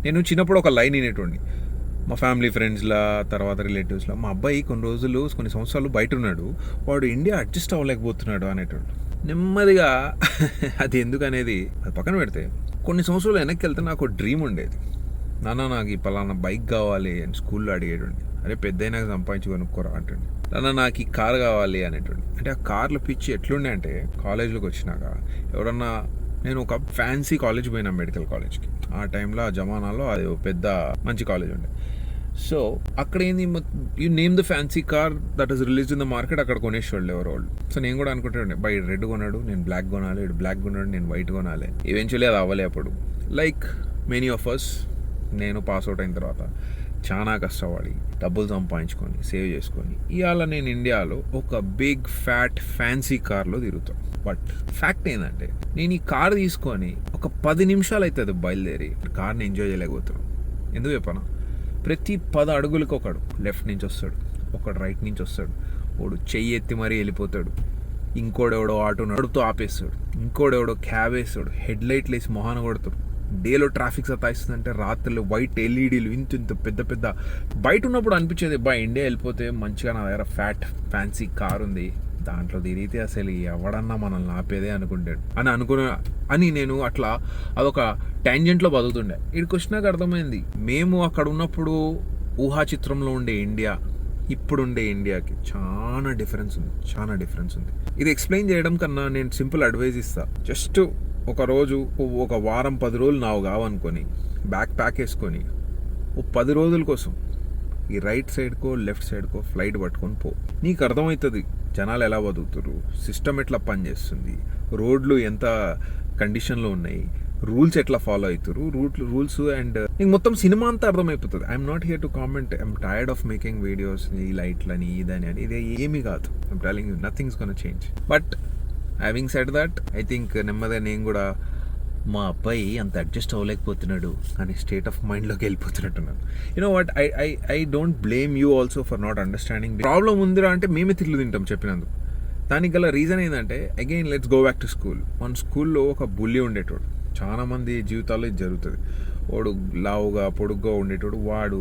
నేను చిన్నప్పుడు ఒక లైన్ వినేటోడిని మా ఫ్యామిలీ ఫ్రెండ్స్లా, తర్వాత రిలేటివ్స్లో, మా అబ్బాయి కొన్ని సంవత్సరాలు బయట ఉన్నాడు, వాడు ఇండియా అడ్జస్ట్ అవ్వలేకపోతున్నాడు అనేటోడు. నెమ్మదిగా అది ఎందుకనేది అది పక్కన పెడితే, కొన్ని సంవత్సరాలు వెనక్కి వెళ్తే నాకు ఒక డ్రీమ్ ఉండేది. నాకు ఈ పలానా బైక్ కావాలి అని స్కూల్లో అడిగేటండి. అరే పెద్ద అయినాక సంపాదించి కొనుక్కోరా అంటండి. నాకు ఈ కార్ కావాలి అనేటండి. అంటే ఆ కార్ల పిచ్చి ఎట్లుండే అంటే, కాలేజ్లోకి వచ్చినాక ఎవరన్నా, నేను ఒక ఫ్యాన్సీ కాలేజ్ పోయినా, మెడికల్ కాలేజ్కి. ఆ టైంలో ఆ జమానాలో అది పెద్ద మంచి కాలేజ్ ఉండే. సో అక్కడ ఏంది, you name the fancy car that is release in the market, అక్కడ కొనేసేవాళ్ళు ఎవరోళ్ళు. సో నేను కూడా అనుకుంటాను, బై రెడ్ కొన్నాడు నేను బ్లాక్ కొనాలి, ఇటు బ్లాక్ కొన్నాడు నేను వైట్ కొనాలి. ఈవెన్చువల్లీ అది అవ్వలే అప్పుడు. లైక్ మెనీ ఆఫ్ అస్, నేను పాస్అవుట్ అయిన తర్వాత చాలా కష్టపడి డబ్బులు సంపాదించుకొని సేవ్ చేసుకొని ఇవాళ నేను ఇండియాలో ఒక బిగ్ ఫ్యాట్ ఫ్యాన్సీ కార్లో తిరుగుతాను. బట్ ఫ్యాక్ట్ ఏంటంటే, నేను ఈ కార్ తీసుకొని ఒక 10 నిమిషాలు అవుతుంది బయలుదేరి కార్ని ఎంజాయ్ చేయలేకపోతున్నాను. ఎందుకు చెప్పనా, ప్రతి 10 అడుగులకు ఒకడు లెఫ్ట్ నుంచి వస్తాడు, ఒకడు రైట్ నుంచి వస్తాడు, వాడు చెయ్యి ఎత్తి మరీ వెళ్ళిపోతాడు, ఇంకోడెవడో ఆటో నడుపుతూ ఆపేస్తాడు, ఇంకోడెవడో క్యాబ్ వేస్తాడు, హెడ్ లైట్లు వేసి మొహాన కొడతాడు. డేలో ట్రాఫిక్ సతాయిస్తుందంటే రాత్రులు వైట్ ఎల్ఈడీలు ఇంత పెద్ద పెద్ద. బయట ఉన్నప్పుడు అనిపించేది, ఇండియా వెళ్ళిపోతే మంచిగా నా దగ్గర ఫ్యాట్ ఫ్యాన్సీ కార్ ఉంది, దాంట్లో తిరిగితే అసలు ఎవడన్నా మనల్ని ఆపేదే అనుకుంటాడు అని నేను అట్లా అదొక ట్యాంజెంట్లో బతుకుతుండే. ఇక్కడికి వచ్చినాక అర్థమైంది, మేము అక్కడ ఉన్నప్పుడు ఊహా చిత్రంలో ఉండే ఇండియా, ఇప్పుడుండే ఇండియాకి చాలా డిఫరెన్స్ ఉంది. ఇది ఎక్స్ప్లెయిన్ చేయడం కన్నా నేను సింపుల్ అడ్వైజ్ ఇస్తా. జస్ట్ ఒక రోజు, ఒక వారం 10 రోజులు నావు కావనుకొని బ్యాక్ ప్యాక్ వేసుకొని 10 రోజుల కోసం ఈ రైట్ సైడ్కో లెఫ్ట్ సైడ్కో ఫ్లైట్ పట్టుకొని పో. నీకు అర్థమవుతుంది జనాలు ఎలా బతుకుతారు, సిస్టమ్ ఎట్లా పనిచేస్తుంది, రోడ్లు ఎంత కండిషన్లో ఉన్నాయి, రూల్స్ ఎట్లా ఫాలో అవుతారు, రూల్స్ అండ్ నీకు మొత్తం సినిమా అంతా అర్థమైపోతుంది. I'm not here to comment, I'm tired of making videos, ఈ లైట్లని ఇదని అని. ఇది ఏమీ కాదు. I'm telling you, nothings gonna change. But having said that, I think నెమ్మదిగా నేను కూడా మా అబ్బాయి అంత అడ్జస్ట్ అవ్వలేకపోతున్నాడు అని స్టేట్ ఆఫ్ మైండ్లోకి వెళ్ళిపోతున్నట్టున్నాను. You know what, I don't blame you also for not understanding. Problem ఉందిరా అంటే మేమే తిట్లు తింటాం చెప్పినందుకు. దానికి గల రీజన్ ఏంటంటే, again let's go back to school. మన స్కూల్లో ఒక బుల్లి ఉండేటోడు, చాలా మంది జీవితాల్లో ఇది జరుగుతుంది. వాడు లావుగా పొడుగ్గా ఉండేటోడు, వాడు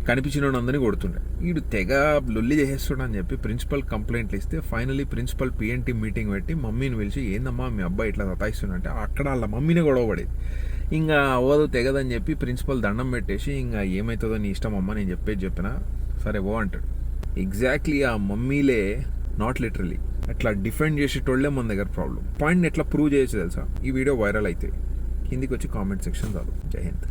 కనిపించిన అందరినీ కొడుతుండే. వీడు తెగ లొల్లి చేసేస్తాడు అని చెప్పి ప్రిన్సిపల్ కంప్లైంట్లు ఇస్తే, ఫైనలీ ప్రిన్సిపల్ పిఎన్టీ మీటింగ్ పెట్టి మమ్మీని పిలిచి, ఏందమ్మా మీ అబ్బాయి ఇట్లా సతాయిస్తుందంటే, అక్కడ వాళ్ళ మమ్మీనే గొడవపడేది. ఇంకా అవ్వదు తెగదని చెప్పి ప్రిన్సిపల్ దండం పెట్టేసి, ఇంకా ఏమవుతుందో నీ ఇష్టం అమ్మ, నేను చెప్పినా సరే ఓ అంటాడు. ఎగ్జాక్ట్లీ ఆ మమ్మీలే, నాట్ లిటరలీ, అట్లా డిఫెండ్ చేసేటోళ్లే మన దగ్గర ప్రాబ్లం. పాయింట్ని ఎట్లా ప్రూవ్ చేయొచ్చు తెలుసా, ఈ వీడియో వైరల్ అయితే కిందికి వచ్చి కామెంట్ సెక్షన్ చాలు. జై హింద్.